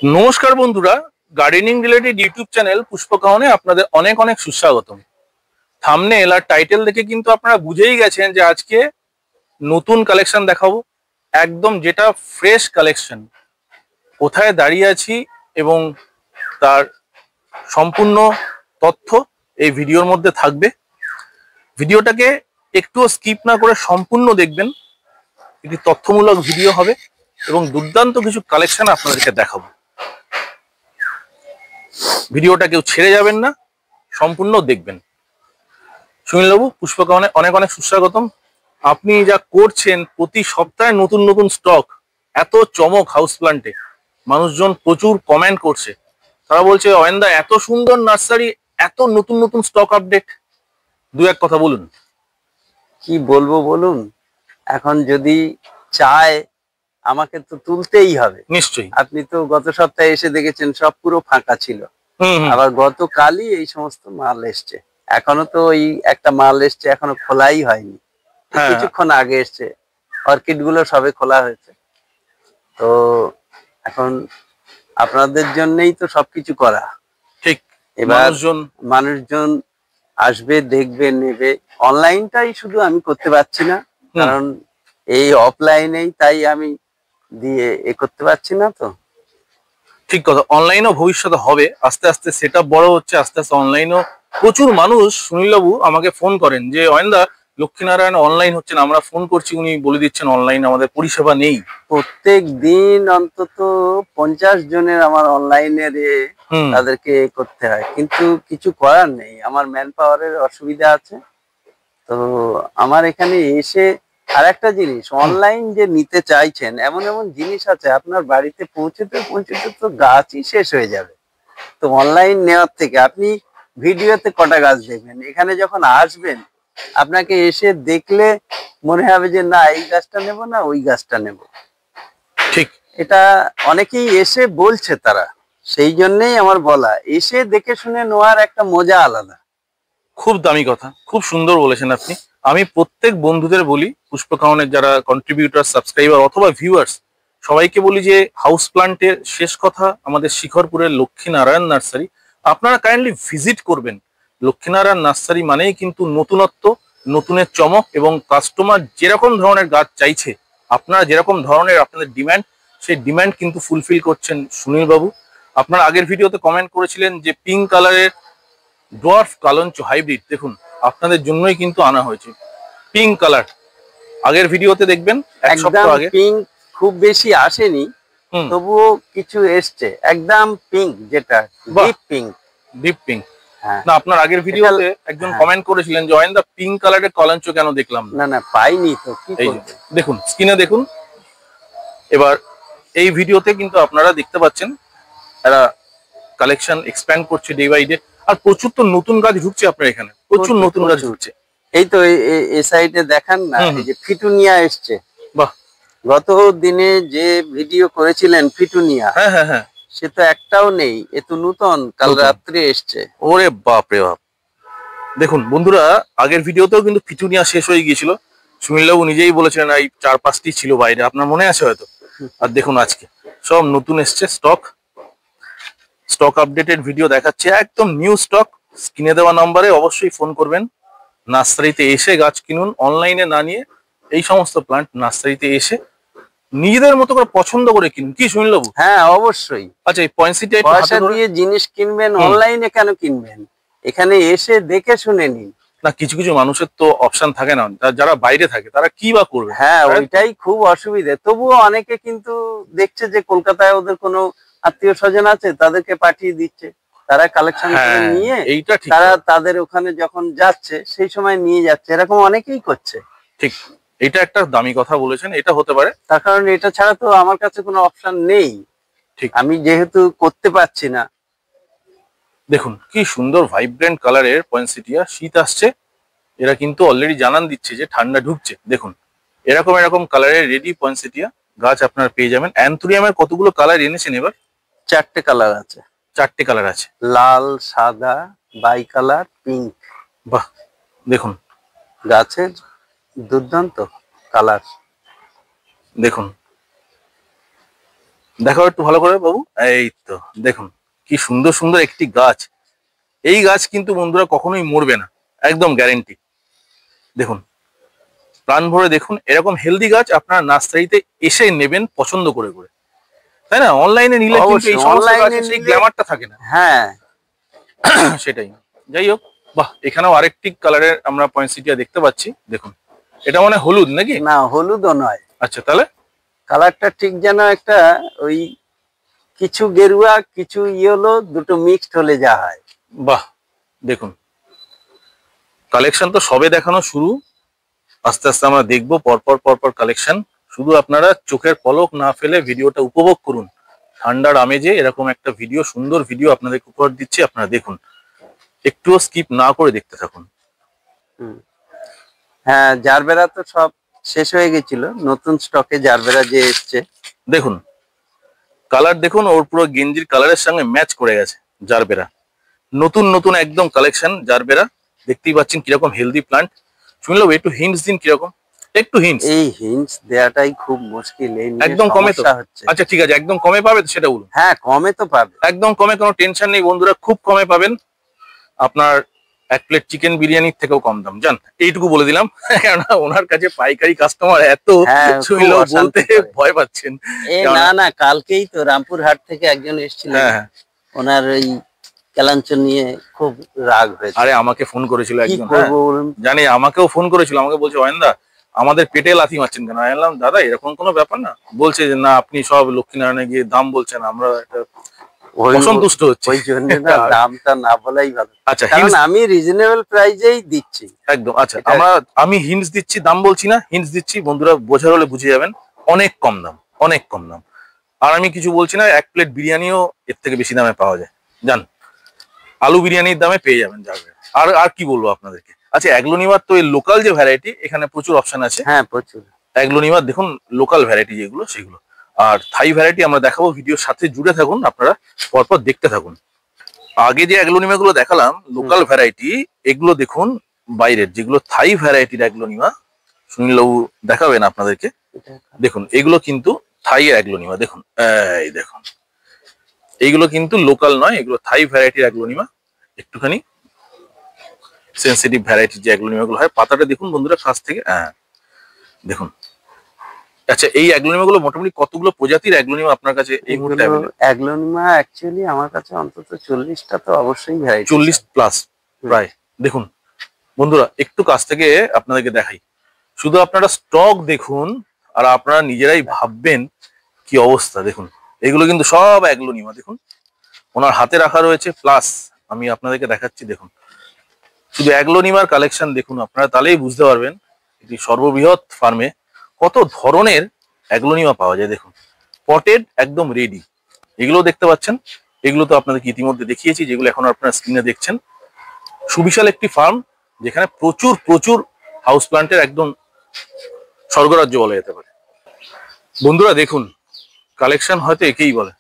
নমস্কার বন্ধুরা, gardening related YouTube channel পুষ্পকাহনে আপনাদের অনেক অনেক সুস্বাগতম। থাম্বনেল আর টাইটেল দেখে কিন্তু আপনারা বুঝেই গেছেন যে আজকে নতুন কালেকশন দেখাবো, একদম যেটা ফ্রেশ কালেকশন। কোথায় দাঁড়িয়ে আছি এবং তার সম্পূর্ণ তথ্য এই ভিডিওর মধ্যে থাকবে। ভিডিওটাকে একটুও স্কিপ না করে সম্পূর্ণ দেখবেন। এটি তথ্যমূলক ভিডিও হবে এবং দুর্দান্ত কিছু কালেকশন আপনাদেরকে দেখাবো। ভিডিওটা কেউ ছেড়ে যাবেন না, সম্পূর্ণ দেখবেন। সুনীলবাবু, পুষ্পকাহনে অনেক অনেক সুস্বাগতম। আপনি যা করছেন, প্রতি সপ্তাহে নতুন নতুন স্টক, এত চমক হাউস প্লান্টে, মানুষজন প্রচুর কমেন্ট করছে। তারা বলছে অয়নদা এত সুন্দর নার্সারি, এত নতুন নতুন স্টক আপডেট, দু এক কথা বলুন। কি বলবো বলুন, এখন যদি চায় আমাকে তো তুলতেই হবে। নিশ্চয়ই। আপনি তো গত সপ্তাহে এসে দেখেছেন সব পুরো ফাঁকা ছিল, আবার গতকালই এই সমস্ত মাল এসছে। এখনো তো ওই একটা মাল এসছে, এখনো খোলাই হয়নি, কিছুক্ষণ আগে এসছে। অর্কিড গুলো সবে খোলা হয়েছে। তো এখন আপনাদের জন্যই তো সবকিছু করা। ঠিক। এবার মানুষজন আসবে, দেখবে, নেবে। অনলাইনটাই শুধু আমি করতে পারছি না, কারণ এই অফলাইনেই তাই আমি দিয়ে করতে পারছি না। তো ঠিক কথা, অনলাইনও ভবিষ্যতে হবে, আস্তে আস্তে সেটা বড় হচ্ছে, আস্তে আস্তে অনলাইনও প্রচুর মানুষ। সুনীলবাবু আমাকে ফোন করেন যে অয়নদা লক্ষ্মীনারায়ণ অনলাইন হচ্ছে না, আমরা ফোন করছি, উনি বলে দিচ্ছেন অনলাইন আমাদের পরিষেবা নেই। প্রত্যেক দিন অন্তত 50 জনের আমার অনলাইনে তাদেরকে করতে হয়, কিন্তু কিছু করার নেই, আমার ম্যান পাওয়ারের অসুবিধা আছে। তো আমার এখানে এসে আর একটা জিনিস, অনলাইন যে নিতে চাইছেন, এমন এমন জিনিস আছে আপনার বাড়িতে পৌঁছতে পৌঁছতে তো গাছই শেষ হয়ে যাবে। তো অনলাইন নেওয়ার থেকে আপনি ভিডিওতে কটা গাছ দেখবেন, এখানে যখন আসবেন আপনাকে এসে দেখলে মনে হবে যে না, এই গাছটা নেব না ওই গাছটা নেব। ঠিক, এটা অনেকেই এসে বলছে, তারা সেই জন্যই আমার বলা, এসে দেখে শুনে নেওয়ার একটা মজা আলাদা। খুব দামি কথা, খুব সুন্দর বলেছেন আপনি। আমি প্রত্যেক বন্ধুদের বলি, পুষ্পকাহনের যারা কন্ট্রিবিউটার, সাবস্ক্রাইবার অথবা ভিউয়ার্স, সবাইকে বলি যে হাউস প্লান্টের শেষ কথা আমাদের শিখরপুরের লক্ষ্মীনারায়ণ নার্সারি। আপনারা কাইন্ডলি ভিজিট করবেন। লক্ষ্মীনারায়ণ নার্সারি মানেই কিন্তু নতুনত্ব, নতুনের চমক, এবং কাস্টমার যেরকম ধরনের গাছ চাইছে, আপনারা যেরকম ধরনের আপনাদের ডিমান্ড, সেই ডিমান্ড কিন্তু ফুলফিল করছেন সুনীলবাবু। আপনারা আগের ভিডিওতে কমেন্ট করেছিলেন যে পিঙ্ক কালারের ডোয়ার্ফ কালঞ্চ হাইব্রিড, দেখুন আপনাদের জন্যই কিন্তু আনা হয়েছে পিঙ্ক কালার। আগের ভিডিওতে দেখবেন, এক সপ্তাহ আগে। পিঙ্ক খুব বেশি আসেনি, তবুও কিছু এসছে একদম পিঙ্ক, যেটা ডিপ পিঙ্ক। Deep pink. না, আপনার আগের ভিডিওতে একজন কমেন্ট করেছিলেন যে অয়ন দা পিঙ্ক কালারের কলঞ্চ কেন দেখলাম না। না পাইনি তো, কি করব। দেখুন স্ক্রিনে দেখুন। এবার এই ভিডিওতে কিন্তু আপনারা দেখতে পাচ্ছেন এরা কালেকশন এক্সপ্যান্ড করছে ডে বাই ডে, আর প্রচুর তো নতুন গাছ ঢুকছে আপনার এখানে, প্রচুর নতুন গাছ ঢুকছে। এই তো এই সাইডে দেখান না, এই যে ফিটুনিয়া এসছে। বাহ, গত দিনে যে ভিডিও করেছিলেন ফিটুনিয়া, হ্যাঁ হ্যাঁ হ্যাঁ, সে তো একটাও নেই, এ তো নতুন, কাল রাত্রে এসছে। ওরে বাপ রে বাপ। দেখুন বন্ধুরা, আগের ভিডিওতেও কিন্তু ফিটুনিয়া শেষ হয়ে গিয়েছিল, সুনীলবাবু নিজেই বলেছিলেন এই 4-5টি ছিল বাইরে, আপনার মনে আছে হয়তো। আর দেখুন আজকে সব নতুন এসছে স্টক। স্টক আপডেটেড ভিডিও দেখাচ্ছে, একদম নিউ স্টক। স্ক্রিনে দেওয়া নাম্বারে অবশ্যই ফোন করবেন। নার্সারিতে এসে গাছ কিনুন, অনলাইনে না নিয়ে। এই সমস্ত প্লান্ট নার্সারিতে এসে নিজেদের মতো করে পছন্দ করে কিনুন, কি সুনীলবাবু? হ্যাঁ অবশ্যই। আচ্ছা, এই পয়েন্টসিটা পয়সা দিয়ে জিনিস কিনবেন, অনলাইনে কেন কিনবেন? এখানে এসে দেখে শুনে নিন। না, কিছু কিছু মানুষের তো অপশন থাকে না, যারা বাইরে থাকে তারা কি বা করবে। হ্যাঁ, ওইটাই খুব অসুবিধা। তবুও অনেকে কিন্তু দেখছে যে কলকাতায় ওদের কোনো আত্মীয় স্বজন আছে, তাদেরকে পাঠিয়ে দিচ্ছে, তারা কালেকশন করে নিয়ে তারা তাদের ওখানে যখন যাচ্ছে সেই সময় নিয়ে যাচ্ছে, এরকম অনেকেই করছে। ঠিক, এটা একটা দামি কথা বলেছেন, এটা হতে পারে। তার কারণ এটা ছাড়া তো আমার কাছে কোনো অপশন নেই। ঠিক, আমি যেহেতু করতে পারছি না। দেখুন কি সুন্দর ভাইব্রেন্ট কালারের পয়েন্সিটিয়া, শীত আসছে, এরা কিন্তু অলরেডি জানান দিচ্ছে যে ঠান্ডা ঢুকছে। দেখুন এরকম এরকম কালারের রেডি পয়েন্সিটিয়া গাছ আপনারা পেয়ে যাবেন। অ্যান্থুরিয়ামের কতগুলো কালার এনেছেন এবার? 4টে কালার আছে। 4টে কালার আছে, লাল, সাদা, বাই কালার, পিঙ্ক। বাহ, দেখুন গাছের দুর্দান্ত কালার। দেখুন দেখাও একটু ভালো করে বাবু। এই তো দেখুন কি সুন্দর সুন্দর একটি গাছ। এই গাছ কিন্তু বন্ধুরা কখনোই মরবে না, একদম গ্যারেন্টি। দেখুন প্রাণ ভরে দেখুন, এরকম হেলদি গাছ আপনারা নার্সারিতে এসে নেবেন পছন্দ করে করে, তাই না? অনলাইনে নিলে কিন্তু এই অবশ্যই সমস্ত অনলাইনে গাছের সেই নিলে গ্ল্যামারটা থাকে না। হ্যাঁ সেটাই। যাই হোক, বাহ, এখানেও আরেকটি কালারের আমরা পয়েন্টসিটিয়া দেখতে পাচ্ছি। দেখুন এটা মানে হলুদ নাকি? না, হলুদও নয়। আচ্ছা, তাহলে কালারটা ঠিক যেন একটা ওই কিছু গেরুয়া কিছু ইয়েলো দুটো মিক্সড হলে যা হয়। বাহ, দেখুন কালেকশন তো সবে দেখানো শুরু, আস্তে আস্তে আমরা দেখবো পরপর পরপর কালেকশন। শুধু আপনারা চোখের পলক না ফেলে ভিডিওটা উপভোগ করুন। ঠান্ডার আমেজে এরকম একটা ভিডিও, সুন্দর ভিডিও আপনাদের উপহার দিচ্ছি, আপনারা দেখুন, একটুও স্কিপ না করে দেখতে থাকুন। হ্যাঁ, জারবেরা তো সব শেষ হয়ে গেছিল, নতুন স্টকে জারবেরা যে এসছে। দেখুন কালার দেখুন, ওর পুরো গেঞ্জির কালারের সঙ্গে ম্যাচ করে গেছে জারবেরা। নতুন নতুন একদম কালেকশন জারবেরা, দেখতেই পাচ্ছেন কিরকম হেলদি প্লান্ট। শুনলো একটু হিন্টস দিন কিরকম, একটু হিন্টস। এই হিন্টস দেওয়াটাই খুব মুশকিল, এই নিয়ে একদম কমে তো? সমস্যা হচ্ছে। আচ্ছা ঠিক আছে, একদম কমে পাবে তো সেটা বলুন। হ্যাঁ, কমে তো পাবে, একদম কমে, কোনো টেনশন নেই বন্ধুরা, খুব কমে পাবেন। আপনার এক প্লেট চিকেন বিরিয়ানির থেকেও কম দাম, জান, এইটুকু বলে দিলাম। কেননা ওনার কাছে পাইকারি কাস্টমার এত, হ্যাঁ, শুনলেও খুব বলতে অশান্তি করে। ভয় পাচ্ছেন। না না, কালকেই তো রামপুরহাট থেকে একজন এসেছিলেন, হ্যাঁ হ্যাঁ, ওনার ওই কেলাঞ্চন নিয়ে খুব রাগ হয়েছে। আরে আমাকে ফোন করেছিল কি একজন, হ্যাঁ করবো বলুন? জানি, আমাকেও ফোন করেছিল, আমাকে বলছে অয়নদা আমাদের পেটে লাথি মারছেন কেন? আমি বললাম দাদা এরকম কোনো ব্যাপার না। বলছে যে না আপনি সব লক্ষ্মীনারায়ণে গিয়ে দাম বলছেন, আমরা এটা অসন্তুষ্ট হচ্ছে। ওই জন্য না, দামটা না বলাই ভালো। আচ্ছা কারণ আমি রিজনেবল প্রাইজেই দিচ্ছি একদম। আচ্ছা আমি হিন্টস দিচ্ছি, দাম বলছি না, হিন্টস দিচ্ছি, বন্ধুরা বোঝার হলে বুঝে যাবেন। অনেক কম দাম, অনেক কম দাম। আর আমি কিছু বলছি না, এক প্লেট বিরিয়ানিও এর থেকে বেশি দামে পাওয়া যায়, জান, আলু বিরিয়ানির দামে পেয়ে যাবেন যাবে। আর আর কি বলবো আপনাদেরকে। আচ্ছা অ্যাগ্লোনিমার তো এই লোকাল যে ভ্যারাইটি, এখানে প্রচুর অপশন আছে। হ্যাঁ, প্রচুর অ্যাগ্লোনিমার দেখুন, লোকাল ভ্যারাইটি যেগুলো সেগুলো। আর থাই ভ্যারাইটি আমরা দেখাবো, ভিডিওর সাথে জুড়ে থাকুন, আপনারা পরপর দেখতে থাকুন। আগে যে অ্যাগ্লোনিমা গুলো দেখালাম লোকাল ভ্যারাইটি, এগুলো দেখুন বাইরের যেগুলো থাই ভ্যারাইটির অ্যাগ্লোনিমা, সুনীলবাবু দেখাবেন আপনাদেরকে। দেখুন এগুলো কিন্তু থাই অ্যাগ্লোনিমা, দেখুন এই দেখুন, এইগুলো কিন্তু লোকাল নয়, এগুলো থাই ভ্যারাইটির অ্যাগ্লোনিমা। একটুখানি সেন্সিটিভ ভ্যারাইটির যে অ্যাগ্লোনিমা গুলো হয়, পাতাটা দেখুন বন্ধুরা কাছ থেকে, হ্যাঁ দেখুন। আচ্ছা এই অ্যাগ্লোনিমা গুলো মোটামুটি কতগুলো প্রজাতির অ্যাগ্লোনিমা আপনার কাছে এই মুহূর্তে অ্যাভেলেবল? অ্যাগ্লোনিমা অ্যাকচুয়ালি আমার কাছে অন্তত 40টা তো অবশ্যই ভ্যারাইটি, 40 প্লাস প্রায়। দেখুন বন্ধুরা একটু কাছ থেকে আপনাদেরকে দেখাই, শুধু আপনারা স্টক দেখুন আর আপনারা নিজেরাই ভাববেন কি অবস্থা। দেখুন এগুলো কিন্তু সব অ্যাগ্লোনিমা, দেখুন ওনার হাতে রাখা রয়েছে, প্লাস আমি আপনাদেরকে দেখাচ্ছি। দেখুন শুধু অ্যাগ্লোনিমার কালেকশন দেখুন, আপনারা তাহলেই বুঝতে পারবেন এটি সর্ববৃহৎ ফার্মে কত ধরনের অ্যাগ্লোনিমা পাওয়া যায়। দেখুন পটেড একদম রেডি, এগুলো দেখতে পাচ্ছেন, এগুলো তো আপনাদেরকে ইতিমধ্যে দেখিয়েছি, যেগুলো এখন আপনারা স্ক্রিনে দেখছেন। সুবিশাল একটি ফার্ম, যেখানে প্রচুর প্রচুর হাউস প্লান্টের একদম স্বর্গরাজ্য বলা যেতে পারে। বন্ধুরা দেখুন কালেকশন হয়তো একেই বলে,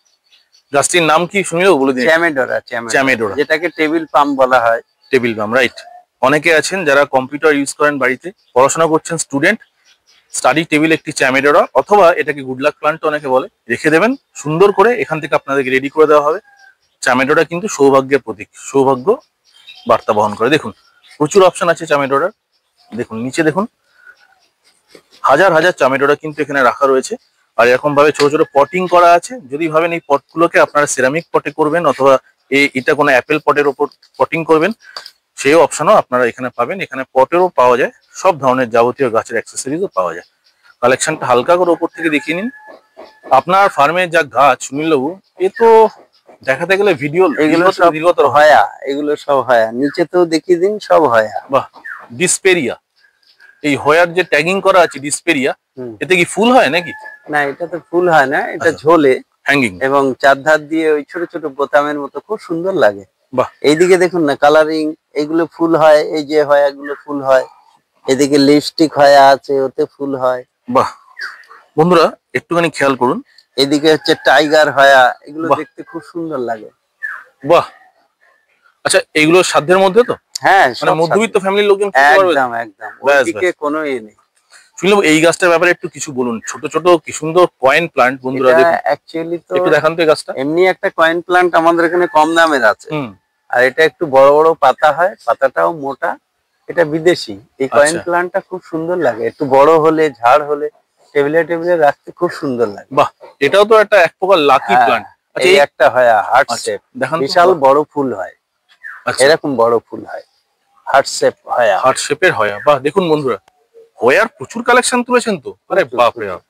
গাছটির নাম কি শুনিও বলে দিন। চ্যামেডোরা, চ্যামেডোরা, যেটাকে টেবিল পাম বলা হয়। টেবিল পাম, রাইট। অনেকে আছেন যারা কম্পিউটার ইউজ করেন, বাড়িতে পড়াশোনা করছেন স্টুডেন্ট, স্টাডি টেবিল একটি চ্যামেডোরা, অথবা এটাকে গুড লাক প্লান্ট অনেকে বলে, রেখে দেবেন সুন্দর করে, এখান থেকে আপনাদেরকে রেডি করে দেওয়া হবে। চ্যামেডোরা কিন্তু সৌভাগ্যের প্রতীক, সৌভাগ্য বার্তা বহন করে। দেখুন প্রচুর অপশন আছে চামেডোরার, দেখুন নিচে দেখুন হাজার হাজার চামেডোরা কিন্তু এখানে রাখা রয়েছে। আর এরকম ভাবে ছোট ছোট পটিং করা আছে, যদি ভাবেন এই পটগুলোকে আপনারা সিরামিক পটে করবেন অথবা এটা কোনো অ্যাপেল পটের ওপর পটিং করবেন, সেই অপশনও আপনারা এখানে পাবেন। এখানে পটেরও পাওয়া যায়, সব ধরনের যাবতীয় গাছের অ্যাক্সেসরিজও পাওয়া যায়। কালেকশনটা হালকা করে ওপর থেকে দেখিয়ে নিন। আপনার ফার্মে যা গাছ সুনীলবাবু, এ তো দেখাতে গেলে ভিডিও, এগুলো সব হয়া, এগুলো সব হয়া, নিচে তো দেখিয়ে দিন, সব হয়া। বাহ, ডিসপেরিয়া, এই হয়ার যে ট্যাগিং করা আছে ডিসপেরিয়া, এতে কি ফুল হয় নাকি? না, এটা তো ফুল হয় না, এটা ঝোলে হ্যাঙ্গিং, এবং চারধার দিয়ে ওই ছোট ছোট বোতামের মতো, খুব সুন্দর লাগে। বাহ, এইদিকে দেখুন না কালারিং, এগুলো ফুল হয়, এই যে হয়াগুলো ফুল হয়। এদিকে লিপস্টিক হয়া আছে, ওতে ফুল হয়। বাহ বন্ধুরা একটুখানি খেয়াল করুন, এদিকে হচ্ছে টাইগার হয়া, এগুলো দেখতে খুব সুন্দর লাগে। বাহ, আচ্ছা এগুলো সাধ্যের মধ্যে তো? হ্যাঁ, মানে মধ্যবিত্ত ফ্যামিলির লোকজন খেতে পারবে? একদম একদম, ওইদিকে কোনো নেই। শুনলাম এই গাছটার ব্যাপারে একটু কিছু বলুন। ছোট ছোট কি সুন্দর কয়েন প্লান্ট বন্ধুরা, দেখুন অ্যাকচুয়ালি তো একটু দেখান তো এই গাছটা। এমনি একটা কয়েন প্লান্ট আমাদের এখানে কম দামের আছে, হুম। আর এটা একটু বড় বড় পাতা হয়, পাতাটাও মোটা, এটা বিদেশি। এই কয়েন আচ্ছা। প্লান্টটা খুব সুন্দর লাগে, একটু বড় হলে ঝাড় হলে টেবিলে টেবিলে রাখতে খুব সুন্দর লাগে। বাহ, এটাও তো একটা এক প্রকার লাকি হ্যাঁ, প্লান্ট। আচ্ছা এই একটা হয় হার্ট আচ্ছা, শেপ, দেখান তো। বিশাল বড় ফুল হয়, আচ্ছা, এরকম বড় ফুল হয়, হার্ট শেপ হয়। হার্ট শেপের হয়া। বাহ, দেখুন বন্ধুরা, হয়ার প্রচুর কালেকশন তুলেছেন তো। আরে বাপ রে বাপ।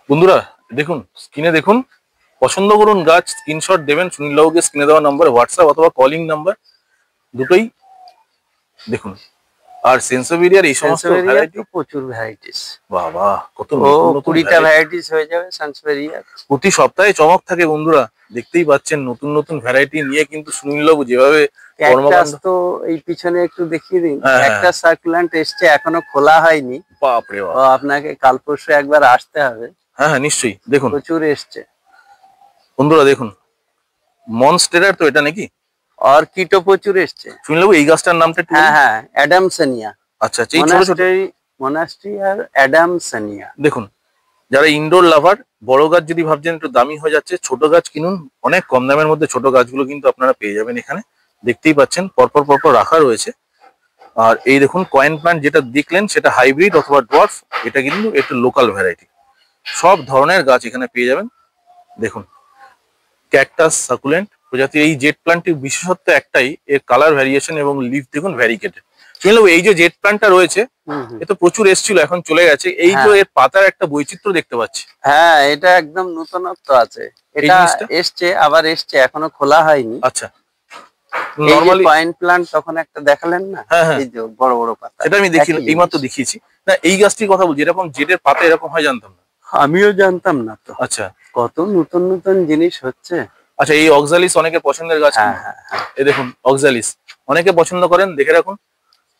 বন্ধুরা দেখুন, স্ক্রিনে দেখুন, পছন্দ করুন গাছ, স্ক্রিনশট দেবেন সুনীল বাবুকে স্ক্রিনে দেওয়া নাম্বার, হোয়াটসঅ্যাপ অথবা কলিং নাম্বার দুটোই দেখুন। আর সেন্সোভিরিয়ার এই সমস্ত ভ্যারাইটি প্রচুর ভ্যারাইটিস, বাবা কত ও নতুন নতুন 20টা ভ্যারাইটিস হয়ে যাবে সানসেভেরিয়ার। প্রতি সপ্তাহে চমক থাকে বন্ধুরা, দেখতেই পাচ্ছেন নতুন নতুন ভ্যারাইটি নিয়ে কিন্তু সুনীল বাবু যেভাবে ক্যাকটাস তো এই পিছনে একটু দেখিয়ে দিন, হ্যাঁ, একটা সার্কুলেন্ট এসছে, এখনো খোলা হয়নি। বাপ রে বাপ। ও আপনাকে কাল পরশু একবার আসতে হবে। হ্যাঁ হ্যাঁ নিশ্চয়ই, দেখুন প্রচুর এসছে বন্ধুরা, দেখুন মনস্টেরার তো এটা নাকি? অর্কিডও প্রচুর এসছে। সুনীল বাবু এই গাছটার নামটা একটু হ্যাঁ হ্যাঁ, অ্যাডামসেনিয়া, আচ্ছা আচ্ছা, এই ছোট ছোট মনাস্ট্রি আর অ্যাডামসেনিয়া। দেখুন, যারা ইনডোর লাভার, বড় গাছ যদি ভাবছেন একটু দামি হয়ে যাচ্ছে, ছোট গাছ কিনুন, অনেক কম দামের মধ্যে ছোট গাছগুলো কিন্তু আপনারা পেয়ে যাবেন এখানে। দেখতেই পাচ্ছেন পরপর পরপর রাখা রয়েছে। আর এই দেখুন কয়েন প্লান্ট যেটা দেখলেন সেটা হাইব্রিড অথবা ডোয়ার্ফ, এটা কিন্তু একটু লোকাল ভ্যারাইটি। সব ধরনের গাছ এখানে পেয়ে যাবেন। দেখুন ক্যাকটাস, সাকুলেন্ট প্রজাতির এই জেট প্লান্টটির বিশেষত্ব একটাই, এর কালার ভ্যারিয়েশন এবং লিফ দেখুন ভ্যারিকেটেড। শুনলাম এই যে জেট প্লান্টটা রয়েছে এ তো প্রচুর এসেছিল, এখন চলে গেছে, এই যে এর পাতার একটা বৈচিত্র্য দেখতে পাচ্ছি। হ্যাঁ, এটা একদম নতুনত্ব আছে, এটা এসছে, আবার এসছে, এখনো খোলা হয়নি। আচ্ছা, নরমালি কয়েন প্লান্ট তখন একটা দেখালেন না, এই যে বড় বড় পাতা, এটা আমি দেখি এইমাত্র দেখিয়েছি না। এই গাছটির কথা বলছি, এরকম জেটের পাতা এরকম হয় জানতাম না। আমিও জানতাম না তো। আচ্ছা, কত নতুন নতুন জিনিস হচ্ছে। আচ্ছা, এই অক্সালিস অনেকের পছন্দের গাছ। এই দেখুন অক্সালিস অনেকে পছন্দ করেন, দেখে রাখুন।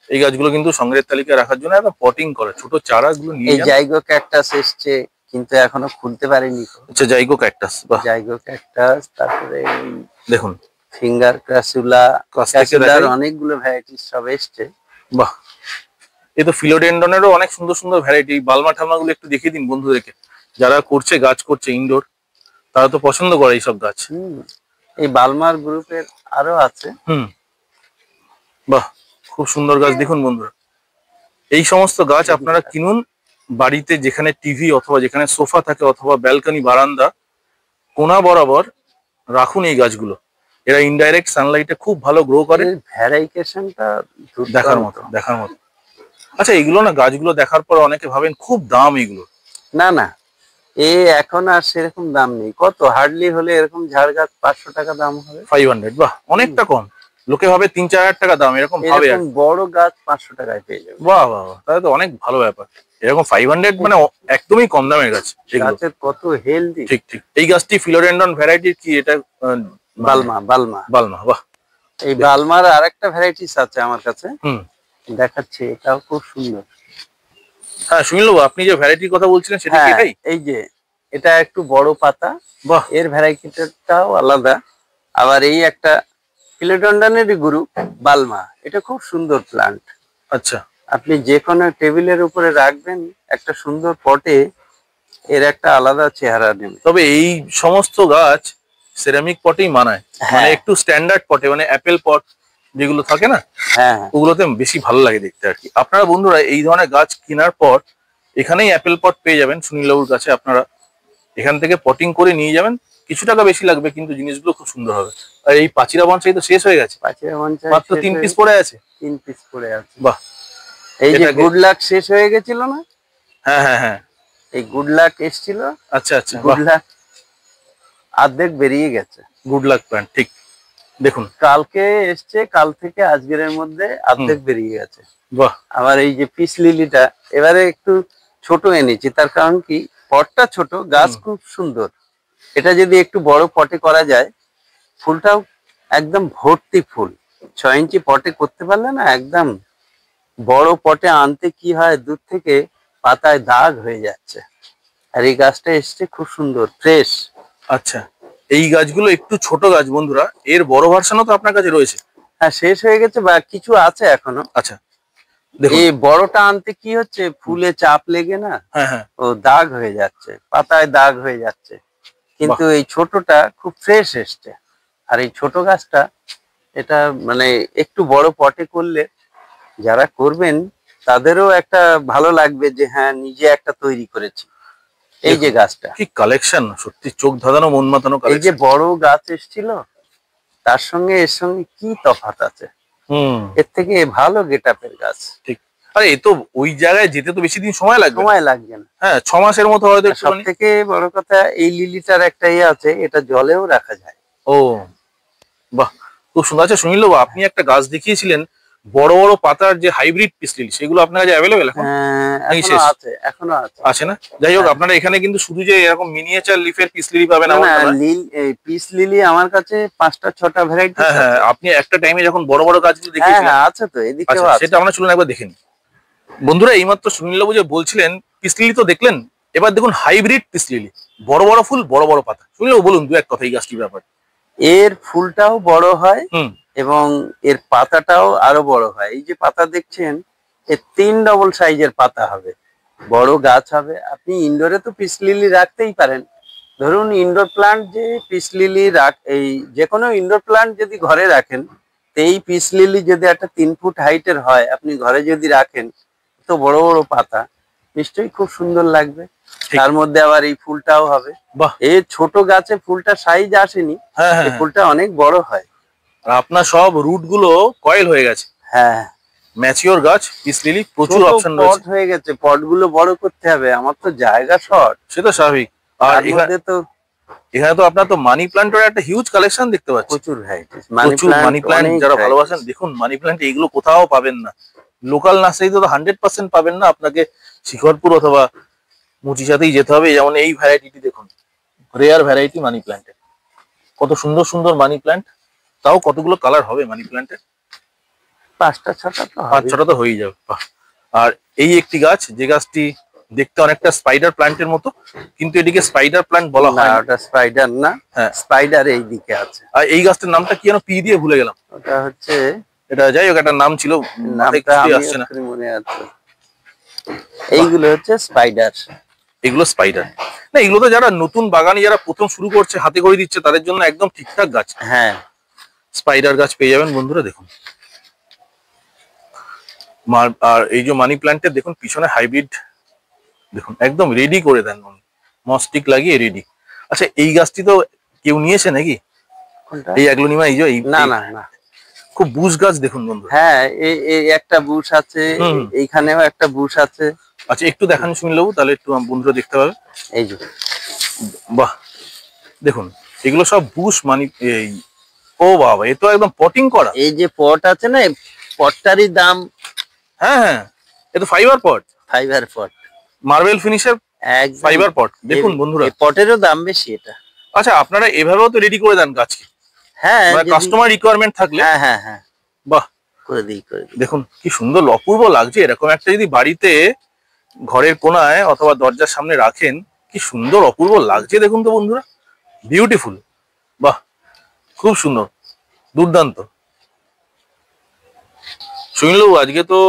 এই গাছগুলো কিন্তু সংগ্রহের তালিকায় রাখার জন্য একদম পটিং করে, ছোট চারাগুলো নিয়ে এই জাইগো ক্যাকটাস এসছে, কিন্তু এখনো খুলতে পারিনি। আচ্ছা, জাইগো ক্যাকটাস, বাহ, জাইগো ক্যাকটাস, তারপরে দেখুন ফিঙ্গার ক্রাসুলার অনেকগুলো ভ্যারাইটিস সব এসছে। বাহ, এই তো ফিলোডেন্ডনেরও অনেক সুন্দর সুন্দর ভ্যারাইটি। বালমা ঠালমাগুলো একটু দেখিয়ে দিন বন্ধুদেরকে, যারা করছে গাছ করছে ইনডোর, তারা তো পছন্দ করে এইসব গাছ। এই বালমার গ্রুপের আরো আছে। বাহ, খুব সুন্দর গাছ। দেখুন বন্ধুরা, এই সমস্ত গাছ আপনারা কিনুন, বাড়িতে যেখানে টিভি অথবা যেখানে সোফা থাকে অথবা ব্যালকনি বারান্দা কোনা বরাবর রাখুন এই গাছগুলো। এরা ইনডাইরেক্ট সানলাইটে খুব ভালো গ্রো করে, ভ্যারাইকেশনটা দেখার মতো দেখার মতো। আচ্ছা, এগুলো না গাছগুলো দেখার পর অনেকে ভাবেন খুব দাম এগুলো। না না, এখন আর সেরকম দাম নেই। কত হার্ডলি হলে এরকম ঝাড় গাছ 500 টাকা দাম হবে। 500, বাহ, অনেকটা কম। লোকে ভাবে 3-4 হাজার টাকা দাম, এরকম ভাবে। বড় গাছ 500 টাকায় পেয়ে যাবে। বাহ বাহ, তাহলে তো অনেক ভালো ব্যাপার। এরকম 500 মানে একদমই কম দামের গাছ। গাছের কত হেলদি। ঠিক ঠিক। এই গাছটি ফিলোডেন্ডন ভ্যারাইটির কি? এটা বালমা। বাহ, এই বালমার আরেকটা ভ্যারাইটিস আছে আমার কাছে, দেখাচ্ছি, এটাও খুব সুন্দর। হ্যাঁ সুনীল বাবু, আপনি যে ভ্যারাইটির কথা বলছিলেন সেটা কি এটাই? এই যে এটা একটু বড় পাতা, বাহ, এর ভ্যারাইটিটাও আলাদা। আবার এই একটা ফিলোডেন্ডনেরই গ্রুপ, বালমা, এটা খুব সুন্দর প্লান্ট। আচ্ছা, আপনি যে কোনো টেবিলের উপরে রাখবেন, একটা সুন্দর পটে, এর একটা আলাদা চেহারা নেবে। তবে এই সমস্ত গাছ সিরামিক পটেই মানায়, মানে একটু স্ট্যান্ডার্ড পটে, মানে অ্যাপেল পট যেগুলো থাকে না, ওগুলোতে বেশি ভালো লাগে দেখতে আর কি। আপনারা বন্ধুরা এই ধরনের গাছ কেনার পর এখানেই অ্যাপেল পট পেয়ে যাবেন সুনীল বাবুর কাছে। আপনারা এখান থেকে পটিং করে নিয়ে যাবেন, কিছু টাকা বেশি লাগবে, কিন্তু জিনিসগুলো খুব সুন্দর হবে। আর এই পাচিরা বনসাই তো শেষ হয়ে গেছে, মাত্র 3 পিস পড়ে আছে। 3 পিস পড়ে আছে, বাহ। এই যে গুড লাক শেষ হয়ে গেছিল না? হ্যাঁ হ্যাঁ হ্যাঁ, এই গুড লাক এসেছিল। আচ্ছা আচ্ছা, গুড লাক অর্ধেক বেরিয়ে গেছে। গুড লাক প্ল্যান্ট, ঠিক। দেখুন কালকে এসছে, কাল থেকে আজকের মধ্যে অর্ধেক বেরিয়ে গেছে। বাহ। আবার এই যে পিস লিলিটা এবারে একটু ছোট এনেছি, তার কারণ কি পটটা ছোট, গাছ খুব সুন্দর। এটা যদি একটু বড় পটে করা যায়, ফুলটাও একদম ভর্তি ফুল। 6 ইঞ্চি পটে করতে পারলে না, একদম বড় পটে আনতে কি হয়, দূর থেকে পাতায় দাগ হয়ে যাচ্ছে। আর এই গাছটা এসছে খুব সুন্দর, ফ্রেশ। আচ্ছা, এই গাছগুলো একটু ছোট গাছ বন্ধুরা, এর বড় ভার্সনও তো আপনার কাছে রয়েছে? হ্যাঁ, শেষ হয়ে গেছে বা কিছু আছে এখনো। আচ্ছা, এই বড়টা আনতে কি হচ্ছে, ফুলে চাপ লেগে না ও দাগ হয়ে যাচ্ছে, পাতায় দাগ হয়ে যাচ্ছে। কিন্তু এই ছোটটা খুব ফ্রেশ এসছে। আর এই ছোট গাছটা এটা মানে একটু বড় পটে করলে যারা করবেন তাদেরও একটা ভালো লাগবে যে হ্যাঁ নিজে একটা তৈরি করেছি। এই যে গাছটা কি কালেকশন, সত্যি চোখ ধাঁধানো মন মাতানো কালেকশন। এই যে বড় গাছ এসেছিল তার সঙ্গে এর সঙ্গে কি তফাৎ আছে, এর থেকে ভালো গেটআপের গাছ। ঠিক। আরে এ তো ওই জায়গায় যেতে তো বেশি দিন সময় লাগবে না। হ্যাঁ 6 মাসের মতো হয়তো। সব থেকে বড় কথা এই লিলিটার একটা ইয়ে আছে, এটা জলেও রাখা যায়। ও বাহ, খুব সুন্দর। আছে সুনীল বাবু, আপনি একটা গাছ দেখিয়েছিলেন বড় বড় পাতার যে হাইব্রিড পিস লিলি, সেগুলো আপনার কাছে অ্যাভেলেবেল এখন? এখনো আছে না? যাই হোক, আপনারা এখানে কিন্তু শুধু যে এরকম মিনিয়েচার লিফের পিস লিলি পাবেন না, পিস লিলি আমার কাছে 5টা 6টা ভ্যারাইটি আছে। হ্যাঁ, আপনি একটা টাইমে যখন বড় বড় গাছগুলো দেখিয়েছিলেন আছে তো এদিকেও আছে, সেটা আমরা চলুন একবার দেখে নিই। বন্ধুরা, এইমাত্র সুনীল বাবু যে বলছিলেন পিস লিলি তো দেখলেন, এবার দেখুন হাইব্রিড পিস লিলি, বড় বড় ফুল, বড় বড় পাতা। সুনীল বাবু বলুন দু এক কথা এই গাছটির ব্যাপারে। এর ফুলটাও বড় হয় এবং এর পাতাটাও আরো বড় হয়। এই যে পাতা দেখছেন, এর 3 ডবল সাইজের পাতা হবে, বড় গাছ হবে। আপনি ইনডোরে তো পিস লিলি রাখতেই পারেন। ধরুন ইনডোর প্লান্ট যে পিস লিলি এই যে কোনো ইনডোর প্লান্ট যদি ঘরে রাখেন, এই পিস লিলি যদি একটা 3 ফুট হাইটের হয়, আপনি ঘরে যদি রাখেন, তো বড় বড় পাতা নিশ্চয়ই খুব সুন্দর লাগবে। তার মধ্যে আবার এই ফুলটাও হবে। এই ছোট গাছে ফুলটা সাইজ আসেনি, এই ফুলটা অনেক বড় হয়। আর আপনার সব রুট গুলো কয়েল হয়ে গেছে। হ্যাঁ, ম্যাচিওর গাছ পিস লিলি, প্রচুর অপশন রয়েছে। পট হয়ে গেছে, পট গুলো বড় করতে হবে, আমার তো জায়গা শর্ট। সে তো স্বাভাবিক। আর এখানে তো আপনার তো মানি প্ল্যান্টের একটা হিউজ কালেকশন দেখতে পাচ্ছি, প্রচুর ভ্যারাইটিস মানি প্ল্যান্ট। যারা ভালোবাসেন দেখুন, মানি প্ল্যান্ট এগুলো কোথাও পাবেন না, লোকাল নার্সারিতে তো 100% পাবেন না, আপনাকে শিখরপুর অথবা মুচিসাতেই যেতে হবে। যেমন এই ভ্যারাইটিটি দেখুন, রেয়ার ভ্যারাইটি মানি প্ল্যান্টের, কত সুন্দর সুন্দর মানি প্ল্যান্ট। তাও কতগুলো কালার হবে মানি প্ল্যান্টের? 5টা 6টা তো 5-6টা তো হয়ে যাবে। আর এই একটি গাছ, যে গাছটি দেখতে অনেকটা স্পাইডার প্ল্যান্টের মতো, কিন্তু এটিকে স্পাইডার প্ল্যান্ট বলা হয় না। ওটা স্পাইডার না, স্পাইডার এই দিকে আছে। আর এই গাছটার নামটা কি যেন পি দিয়ে ভুলে গেলাম। ওটা হচ্ছে, এটা যাই হোক একটা নাম ছিল, নামটা আসছে না মনে আছে। এইগুলো হচ্ছে স্পাইডার, এগুলো স্পাইডার না, এগুলো তো যারা নতুন বাগানি, যারা প্রথম শুরু করছে, হাতে করে দিচ্ছে, তাদের জন্য একদম ঠিকঠাক গাছ। হ্যাঁ, স্পাইডার গাছ পেয়ে যাবেন বন্ধুরা। দেখুন, আর এই যে মানি প্ল্যান্টের দেখুন পিছনে হাইব্রিড, দেখুন একদম রেডি করে দেন, মস্টিক লাগিয়ে রেডি। আচ্ছা, এই গাছটি তো কেউ নিয়েছে নাকি? এই অ্যাগ্লোনিমা, এই যে না না না, খুব বুশ গাছ দেখুন বন্ধু। হ্যাঁ, এই একটা বুশ আছে, এইখানেও একটা বুশ আছে। আচ্ছা, একটু দেখান সুনীল বাবু, তাহলে একটু বন্ধুরা দেখতে পাবে। এই যে বাহ, দেখুন এগুলো সব বুশ মানি। এই ও বাবা, এ তো একদম পটিং করা। এই যে পট আছে না, পটটারই দাম। হ্যাঁ, এ তো ফাইবার পট, মার্বেল ফিনিশের ফাইবার পট। দেখুন বন্ধুরা, পটেরও দাম বেশি এটা। আচ্ছা, আপনারা এভাবেও তো রেডি করে দেন গাছকে? হ্যাঁ, কাস্টমার রিকোয়ারমেন্ট থাকলে। হ্যাঁ, বাহ, করে দিই। দেখুন কি সুন্দর অপূর্ব লাগছে। এরকম একটা যদি বাড়িতে ঘরের কোনায় অথবা দরজার সামনে রাখেন, কি সুন্দর অপূর্ব লাগছে। দেখুন তো বন্ধুরা, বিউটিফুল। বাহ, খুব সুন্দর, দুর্দান্ত। সুনীলবাবু, আজকে তো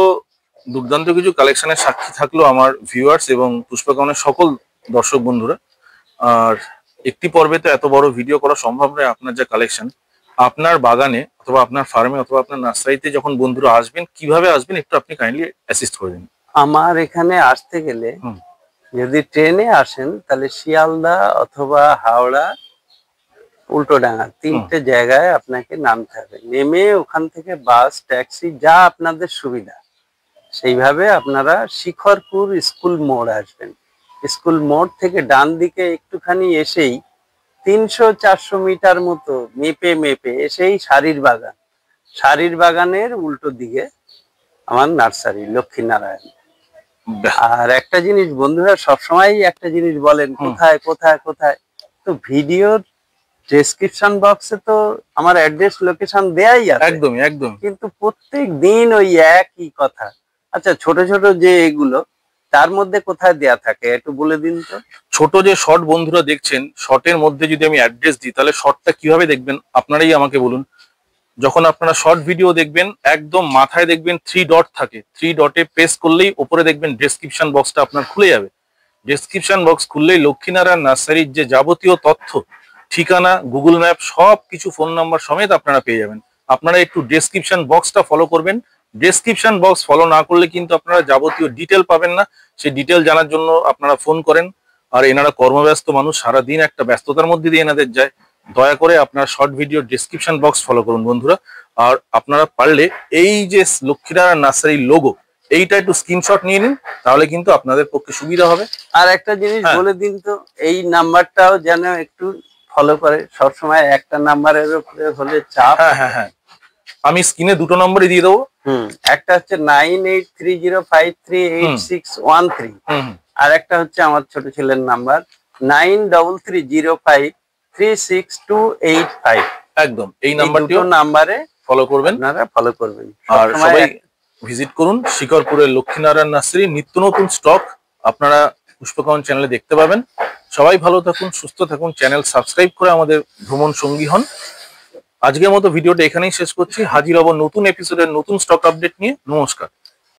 দুর্দান্ত কিছু কালেকশনের সাক্ষী থাকলো আমার ভিউয়ার্স এবং পুষ্পকামনের সকল দর্শক বন্ধুরা। আর একটি পর্বে তো এত বড় ভিডিও করা সম্ভব নয়। আপনার যা কালেকশন, আপনার বাগানে অথবা আপনার ফার্মে অথবা আপনার নার্সারিতে যখন বন্ধুরা আসবেন, কিভাবে আসবেন একটু আপনি কাইন্ডলি অ্যাসিস্ট করে দিন। আমার এখানে আসতে গেলে যদি ট্রেনে আসেন, তাহলে শিয়ালদা অথবা হাওড়া, উল্টোডাঙ্গা, 3টে জায়গায় আপনাকে নামতে হবে। নেমে ওখান থেকে বাস, ট্যাক্সি, যা আপনাদের সুবিধা সেইভাবে আপনারা শিখরপুর স্কুল মোড় আসবেন। স্কুল মোড় থেকে ডান দিকে একটুখানি এসেই 300-400 মিটার মতো মেপে এসেই শাড়ির বাগানের উল্টো দিকে আমার নার্সারি, লক্ষ্মীনারায়ণ। আর একটা জিনিস বন্ধুরা সবসময় একটা জিনিস বলেন, কোথায় কোথায় কোথায়, তো ভিডিওর ডেসক্রিপশন বক্সে তো আমার অ্যাড্রেস লোকেশন দেয়াই আছে, একদম। কিন্তু প্রত্যেক দিন ওই একই কথা। আচ্ছা, ছোট ছোট যে এগুলো, তার মধ্যে কোথায় দেয়া থাকে একটু বলে দিন তো। ছোট যে শর্ট বন্ধুরা দেখছেন, শর্টের মধ্যে যদি আমি অ্যাড্রেস দিই, তাহলে শর্টটা কিভাবে দেখবেন আপনারাই আমাকে বলুন। যখন আপনারা শর্ট ভিডিও দেখবেন একদম মাথায় দেখবেন 3 ডট থাকে, 3 ডটে প্রেস করলেই ওপরে দেখবেন ডেসক্রিপশন বক্সটা আপনার খুলে যাবে। ডেসক্রিপশন বক্স খুললেই লক্ষ্মীনারায়ণ নার্সারির যে যাবতীয় তথ্য, ঠিকানা, গুগল ম্যাপ সব কিছু, ফোন নাম্বার সমেত আপনারা পেয়ে যাবেন। আপনারা একটু ডেসক্রিপশন বক্সটা ফলো করবেন। ডেসক্রিপশন বক্স ফলো না করলে কিন্তু আপনারা যাবতীয় ডিটেল পাবেন না। সেই ডিটেল জানার জন্য আপনারা ফোন করেন, আর এনারা কর্মব্যস্ত মানুষ, সারাদিন একটা ব্যস্ততার মধ্যে দিয়ে এনাদের যায়। দয়া করে আপনারা short video description box follow করুন বন্ধুরা। আর আপনারা পারলে এই যে লক্ষ্মীনারায়ণ নার্সারির লোগো, এইটা একটু স্ক্রিনশট নিয়ে নিন, তাহলে কিন্তু আপনাদের পক্ষে সুবিধা হবে। আর একটা জিনিস বলে দিন তো, এই নাম্বারটাও যেন একটু ফলো করে সবসময়, একটা নাম্বারের উপরে হলে চাপ। হ্যাঁ হ্যাঁ হ্যাঁ, আমি স্ক্রিনে দুটো নম্বরই দিয়ে দেবো। একটা হচ্ছে 9830538613, আর একটা হচ্ছে আমার ছোট ছেলের নাম্বার 9305362285। একদম এই নাম্বারটিও নাম্বারে ফলো করবেন, আপনারা ফলো করবেন। আর সবাই ভিজিট করুন শিকরপুরের লক্ষ্মীনারায়ণ নার্সারি। নিত্য নতুন স্টক আপনারা পুষ্পকানন চ্যানেলে দেখতে পাবেন। সবাই ভালো থাকুন, সুস্থ থাকুন, চ্যানেল সাবস্ক্রাইব করে আমাদের ভ্রমণ সঙ্গী হন। আজকের মতো ভিডিওটা এখানেই শেষ করছি। হাজির হব নতুন এপিসোডের নতুন স্টক আপডেট নিয়ে। নমস্কার।